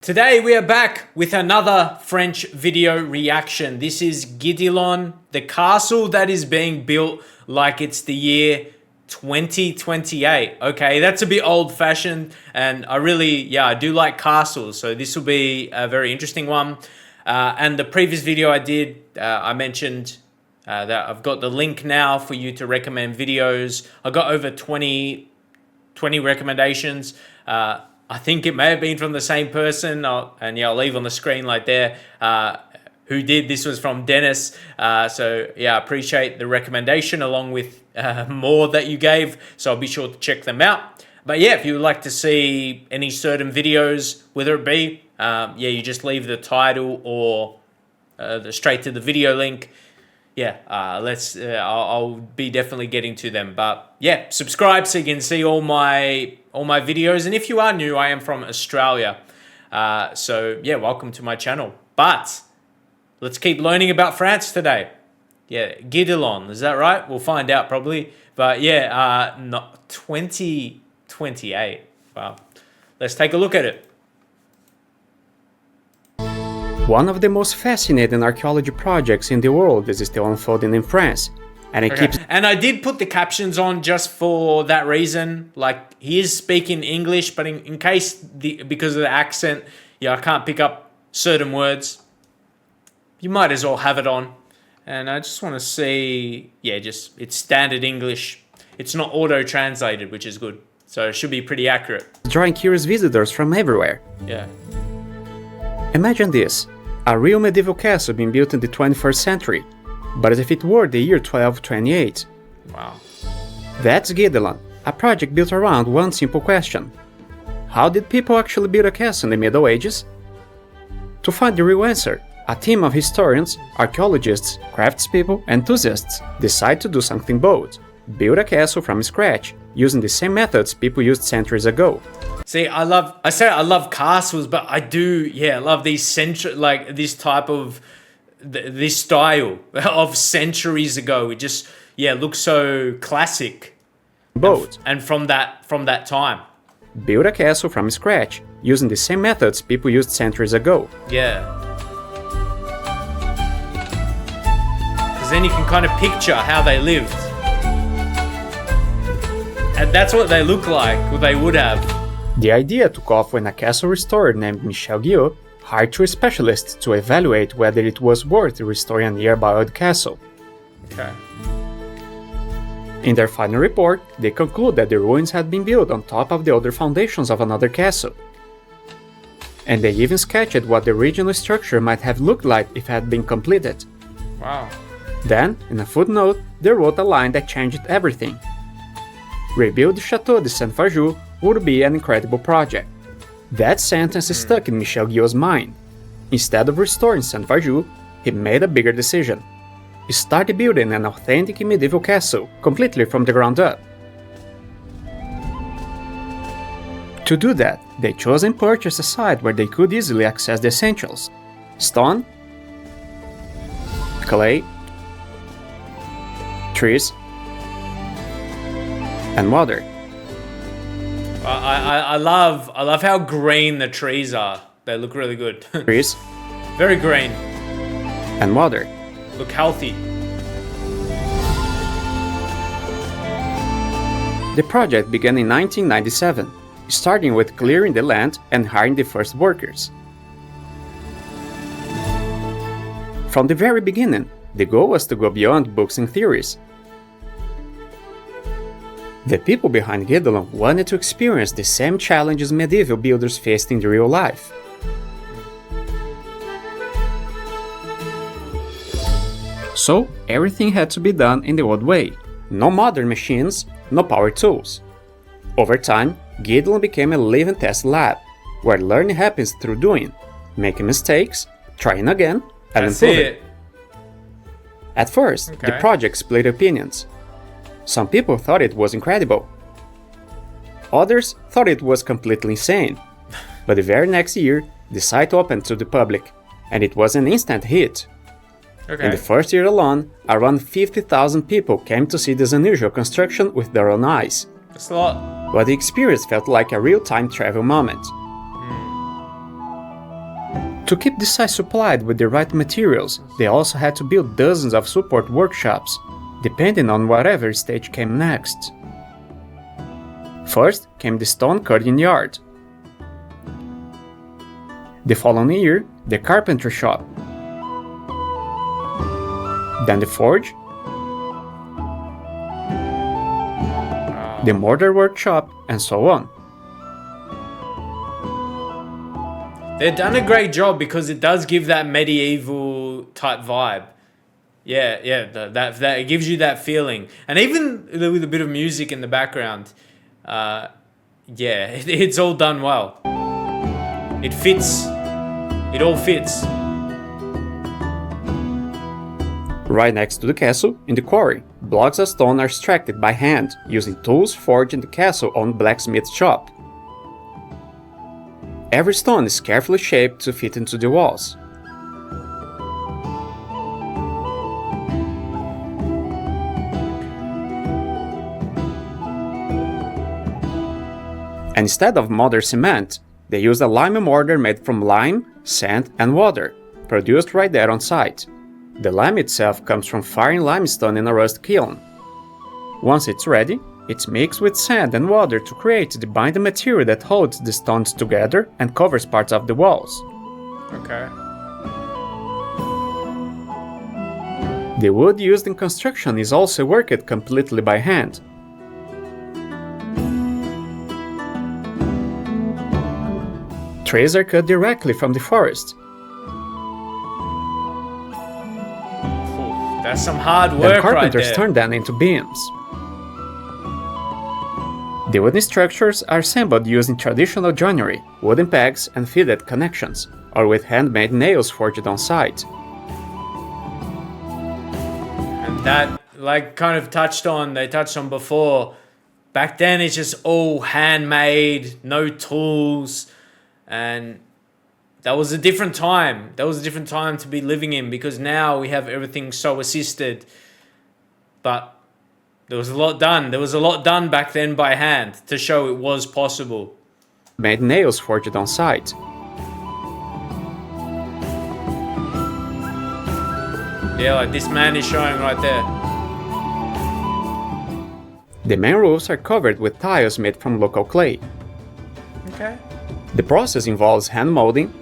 Today we are back with another French video reaction. This is Guédelon, the castle that is being built like it's the year 2028. Okay, that's a bit old-fashioned, and I do like castles, so this will be a very interesting one. And the previous video I did, I mentioned that I've got the link now for you to recommend videos. I got over 20 recommendations. I think it may have been from the same person, I'll leave on the screen like there, who did. This was from Dennis. So yeah, I appreciate the recommendation along with more that you gave. So I'll be sure to check them out. But yeah, if you would like to see any certain videos, whether it be, you just leave the title or straight to the video link. Yeah, I'll be definitely getting to them. But yeah, subscribe so you can see all my videos. And if you are new, I am from Australia. So yeah, welcome to my channel. But let's keep learning about France today. Yeah, Guédelon, is that right? We'll find out probably. But yeah, 2028. Wow. Let's take a look at it. One of the most fascinating archaeology projects in the world is still unfolding in France, and it keeps... And I did put the captions on just for that reason. Like, he is speaking English, but in case, because of the accent, I can't pick up certain words, you might as well have it on. And I just want to see, it's standard English. It's not auto-translated, which is good. So it should be pretty accurate. Drawing curious visitors from everywhere. Yeah. Imagine this. A real medieval castle being built in the 21st century, but as if it were the year 1228. Wow. That's Guedelon, a project built around one simple question. How did people actually build a castle in the Middle Ages? To find the real answer, a team of historians, archaeologists, craftspeople, and enthusiasts decide to do something bold. Build a castle from scratch, using the same methods people used centuries ago. See, I love castles, but I love these this type of, this style of centuries ago. It just, looks so classic. Bold. And from that time. Build a castle from scratch, using the same methods people used centuries ago. Yeah. Because then you can kind of picture how they lived. And that's what they look like, what they would have. The idea took off when a castle restorer named Michel Guillot hired two specialists to evaluate whether it was worth restoring a nearby old castle. Okay. In their final report, they conclude that the ruins had been built on top of the older foundations of another castle. And they even sketched what the original structure might have looked like if it had been completed. Wow. Then, in a footnote, they wrote a line that changed everything. Rebuild the Château de Saint-Fargeau would be an incredible project. That sentence stuck in Michel Guillot's mind. Instead of restoring Saint-Fargeau, he made a bigger decision. He started building an authentic medieval castle, completely from the ground up. To do that, they chose and purchased a site where they could easily access the essentials: stone, clay, trees, and water. I love how green the trees are. They look really good. Trees. Very green. And water. Look healthy. The project began in 1997, starting with clearing the land and hiring the first workers. From the very beginning, the goal was to go beyond books and theories. The people behind Guedelon wanted to experience the same challenges medieval builders faced in real life. So, everything had to be done in the old way. No modern machines, no power tools. Over time, Guedelon became a living test lab, where learning happens through doing, making mistakes, trying again, and improving. At first, the project split opinions. Some people thought it was incredible. Others thought it was completely insane. But the very next year, the site opened to the public, and it was an instant hit. In the first year alone, around 50,000 people came to see this unusual construction with their own eyes. That's a lot. But the experience felt like a real time travel moment. To keep the site supplied with the right materials, they also had to build dozens of support workshops, depending on whatever stage came next. First came the stone cutting yard. The following year, the carpentry shop. Then the forge, the mortar workshop, and so on. They've done a great job because it does give that medieval type vibe. Yeah, that it gives you that feeling, and even with a bit of music in the background. It's all done well. It fits. It all fits. Right next to the castle, in the quarry, blocks of stone are extracted by hand using tools forged in the castle-owned blacksmith shop. Every stone is carefully shaped to fit into the walls. And instead of modern cement, they used a lime mortar made from lime, sand, and water, produced right there on site. The lime itself comes from firing limestone in a rust kiln. Once it's ready, it's mixed with sand and water to create the binding material that holds the stones together and covers parts of the walls. Okay. The wood used in construction is also worked completely by hand. Trees are cut directly from the forest. That's some hard Then work right carpenters there. turn them into beams. The wooden structures are assembled using traditional joinery, wooden pegs and fitted connections, or with handmade nails forged on site. And that, like, kind of they touched on before, back then it's just all handmade, no tools, and that was a different time. That was a different time to be living in, because now we have everything so assisted. But there was a lot done. There was a lot done back then by hand to show it was possible. Made nails forged on site. Yeah, like this man is showing right there. The main roofs are covered with tiles made from local clay. Okay. The process involves hand molding,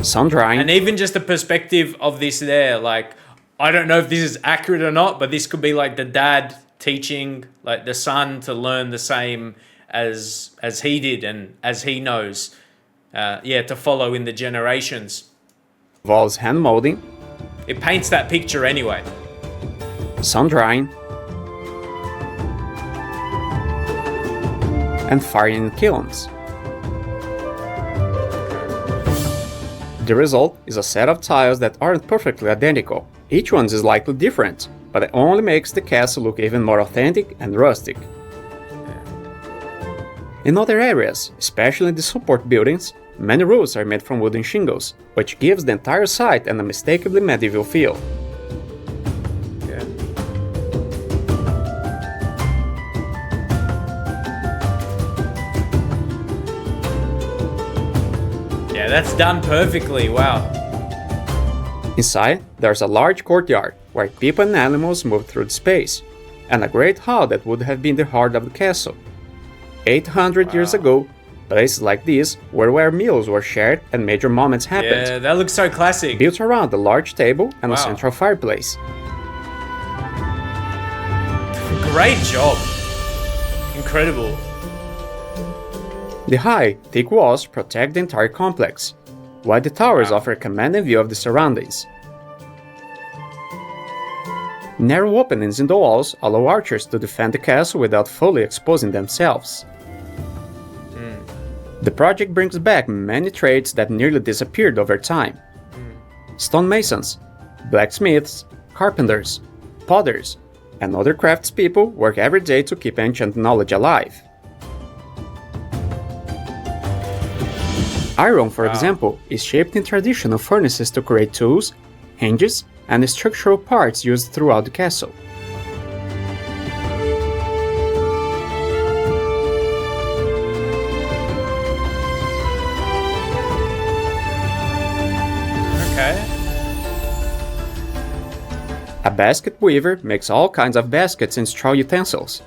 sun drying, And even just the perspective of this there, like, I don't know if this is accurate or not, but this could be like the dad teaching like the son to learn the same as he did and as he knows, to follow in the generations. involves hand molding, It paints that picture anyway. sun drying, and firing in kilns. The result is a set of tiles that aren't perfectly identical. Each one is slightly different, but it only makes the castle look even more authentic and rustic. In other areas, especially in the support buildings, many roofs are made from wooden shingles, which gives the entire site an unmistakably medieval feel. Yeah. Yeah, that's done perfectly. Wow. Inside, there's a large courtyard where people and animals move through the space, and a great hall that would have been the heart of the castle. 800 years ago, places like this were where meals were shared and major moments happened, Yeah, that looks so classic. built around a large table and a Wow. central fireplace. Great job. Incredible. The high, thick walls protect the entire complex, while the towers Wow. offer a commanding view of the surroundings. Narrow openings in the walls allow archers to defend the castle without fully exposing themselves. The project brings back many trades that nearly disappeared over time. Stonemasons, blacksmiths, carpenters, potters, and other craftspeople work every day to keep ancient knowledge alive. Iron, for example, is shaped in traditional furnaces to create tools, hinges, and structural parts used throughout the castle. Okay. A basket weaver makes all kinds of baskets and straw utensils.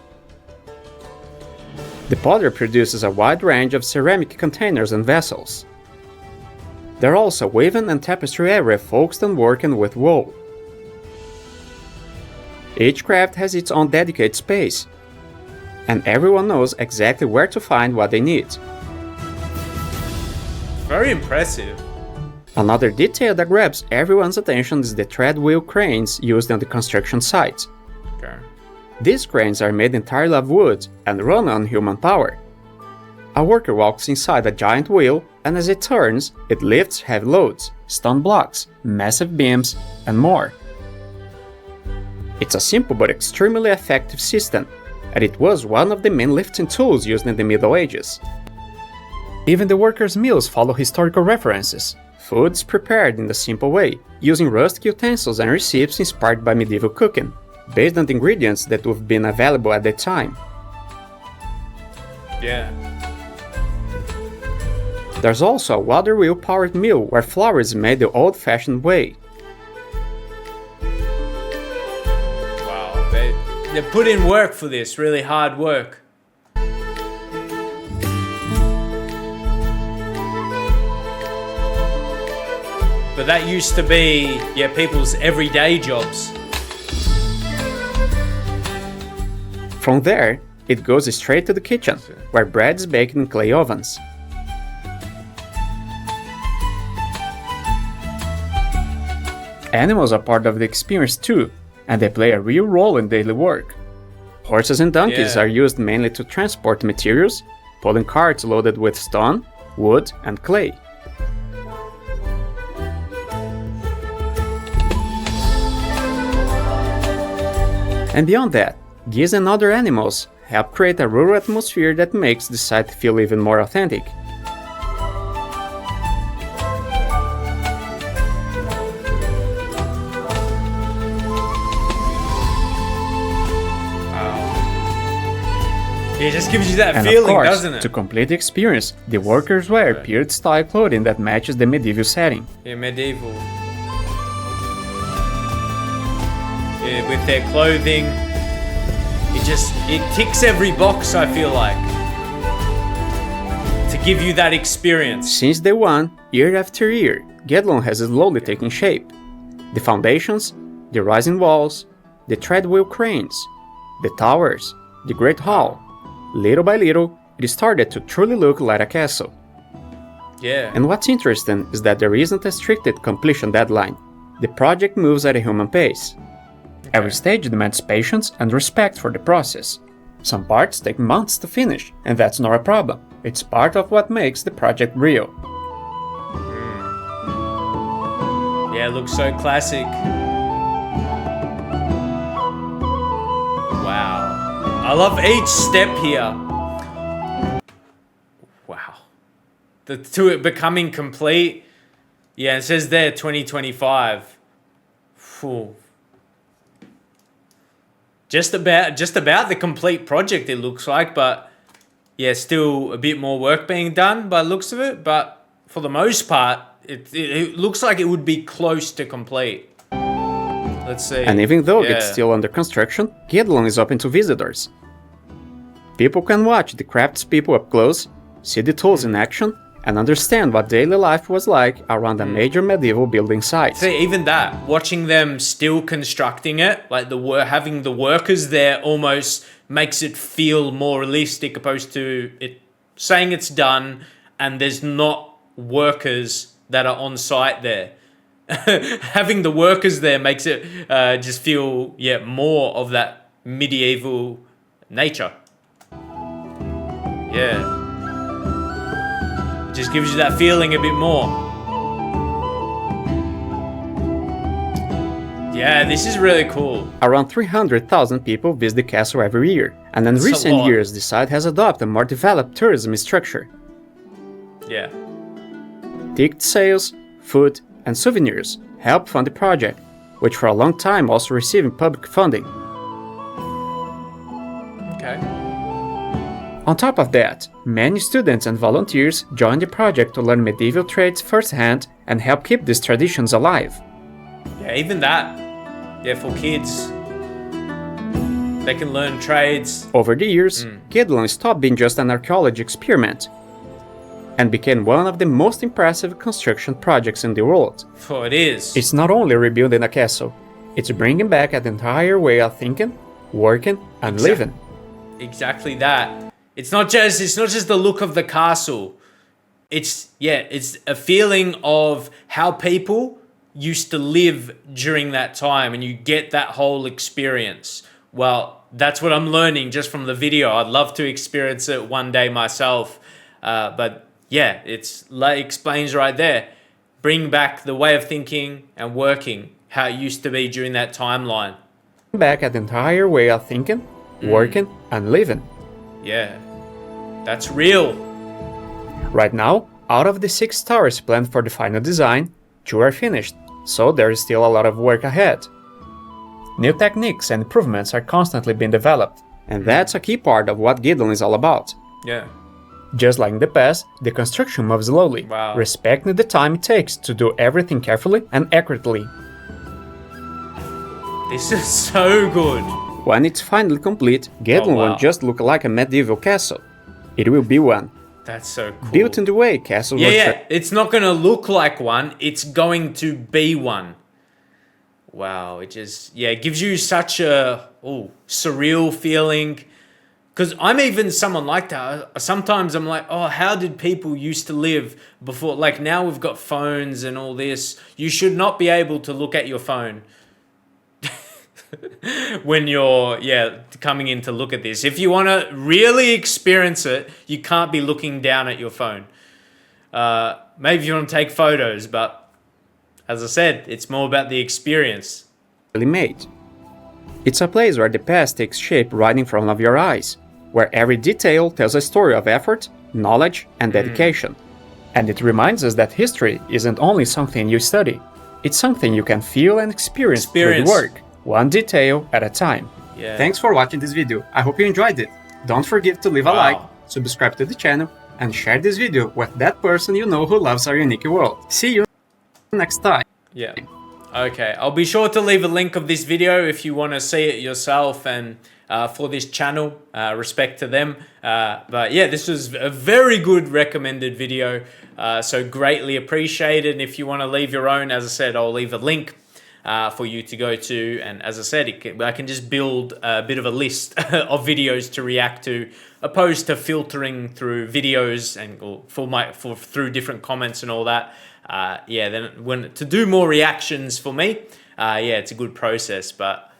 The potter produces a wide range of ceramic containers and vessels. There are also weaving and tapestry area focused on working with wool. Each craft has its own dedicated space, and everyone knows exactly where to find what they need. Very impressive. Another detail that grabs everyone's attention is the tread wheel cranes used on the construction site. Okay. These cranes are made entirely of wood and run on human power. A worker walks inside a giant wheel, and as it turns, it lifts heavy loads, stone blocks, massive beams, and more. It's a simple but extremely effective system, and it was one of the main lifting tools used in the Middle Ages. Even the workers' meals follow historical references. Food is prepared in a simple way, using rustic utensils and recipes inspired by medieval cooking, based on the ingredients that would have been available at the time. Yeah. There's also a water wheel powered mill where flour is made the old-fashioned way. Wow, they put in work for this, really hard work. But that used to be, people's everyday jobs. From there, it goes straight to the kitchen, where bread is baked in clay ovens. Animals are part of the experience too, and they play a real role in daily work. Horses and donkeys are used mainly to transport materials, pulling carts loaded with stone, wood, and clay. And beyond that, geese and other animals help create a rural atmosphere that makes the site feel even more authentic. It just gives you that And feeling, of course, doesn't it? to complete the experience, the workers wear period-style clothing that matches the medieval setting. Yeah, medieval. Yeah, with their clothing. It ticks every box, I feel like. To give you that experience. Since day one, year after year, Guedelon has slowly taken shape. The foundations, the rising walls, the treadwheel cranes, the towers, the Great Hall. Little by little, it started to truly look like a castle. Yeah. And what's interesting is that there isn't a stricted completion deadline. The project moves at a human pace. Every stage demands patience and respect for the process. Some parts take months to finish, and that's not a problem. It's part of what makes the project real. Yeah, it looks so classic. Wow. I love each step here. Wow. To it becoming complete. Yeah, it says there 2025. Phew. Just about the complete project it looks like, but yeah, still a bit more work being done by the looks of it, but for the most part, it looks like it would be close to complete. Let's see. And even though it's still under construction, Guedelon is open to visitors. People can watch the craftspeople up close, see the tools in action, and understand what daily life was like around a major medieval building site. See, even that, watching them still constructing it, like having the workers there almost makes it feel more realistic opposed to it saying it's done and there's not workers that are on site there. Having the workers there makes it just feel, more of that medieval nature. Yeah. Just gives you that feeling a bit more. Yeah, this is really cool. Around 300,000 people visit the castle every year, and in recent years the site has adopted a more developed tourism structure. Yeah. Ticket sales, food, and souvenirs help fund the project, which for a long time also receiving public funding. Okay. On top of that, many students and volunteers joined the project to learn medieval trades firsthand and help keep these traditions alive. Yeah, even that. Yeah, for kids. They can learn trades. Over the years, Guedelon stopped being just an archaeology experiment and became one of the most impressive construction projects in the world. Oh, it is. It's not only rebuilding a castle, it's bringing back an entire way of thinking, working, and living. Exactly that. It's not just the look of the castle. It's a feeling of how people used to live during that time, and you get that whole experience. Well, that's what I'm learning just from the video. I'd love to experience it one day myself. But yeah, it's like explains right there. Bring back the way of thinking and working, how it used to be during that timeline. Back an entire way of thinking, working, and living. Yeah, that's real. Right now, out of the 6 towers planned for the final design, 2 are finished, so there is still a lot of work ahead. New techniques and improvements are constantly being developed, and that's a key part of what Guedelon is all about. Yeah. Just like in the past, the construction moves slowly, respecting the time it takes to do everything carefully and accurately. This is so good. When it's finally complete, Guedelon won't just look like a medieval castle. It will be one. That's so cool. Built in the way castles were. Yeah, it's not going to look like one. It's going to be one. Wow, it just, it gives you such a surreal feeling. Because I'm even someone like that. Sometimes I'm like, oh, how did people used to live before? Like now we've got phones and all this. You should not be able to look at your phone when you're, coming in to look at this. If you want to really experience it, you can't be looking down at your phone. Maybe you want to take photos, but as I said, it's more about the experience. Made. It's a place where the past takes shape right in front of your eyes, where every detail tells a story of effort, knowledge, and dedication. And it reminds us that history isn't only something you study, it's something you can feel and experience through the work, one detail at a time. Yeah. Thanks for watching this video. I hope you enjoyed it. Don't forget to leave a like, subscribe to the channel, and share this video with that person you know who loves our unique world. See you next time. Yeah. Okay, I'll be sure to leave a link of this video if you want to see it yourself, and for this channel, respect to them. But yeah, this was a very good recommended video, so greatly appreciated. And if you want to leave your own, as I said, I'll leave a link for you to go to. And as I said, I can just build a bit of a list of videos to react to, opposed to filtering through videos and through different comments and all that. Then to do more reactions for me, it's a good process. But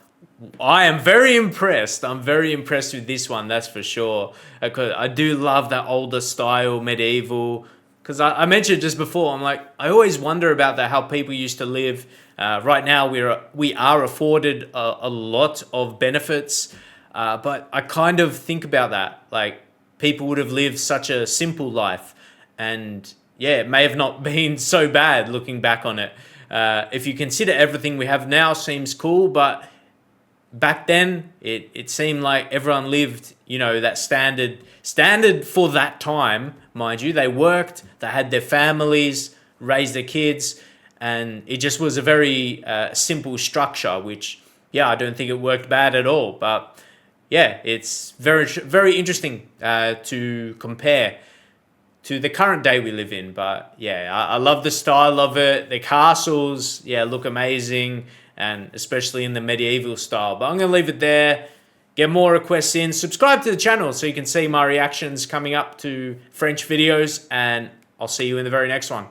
I am very impressed. I'm very impressed with this one, that's for sure. Because I do love that older style, medieval. Because I mentioned just before, I'm like, I always wonder about that, how people used to live. Right now, we are afforded a lot of benefits. But I kind of think about that. Like, people would have lived such a simple life. And yeah, it may have not been so bad looking back on it. If you consider everything we have now seems cool, but back then it seemed like everyone lived, that standard for that time, mind you. They worked, they had their families, raised their kids, and it just was a very simple structure, which, I don't think it worked bad at all. But yeah, it's very, very interesting to compare to the current day we live in. But yeah, I love the style of it. The castles, look amazing, and especially in the medieval style. But I'm going to leave it there. Get more requests in. Subscribe to the channel so you can see my reactions coming up to French videos, and I'll see you in the very next one.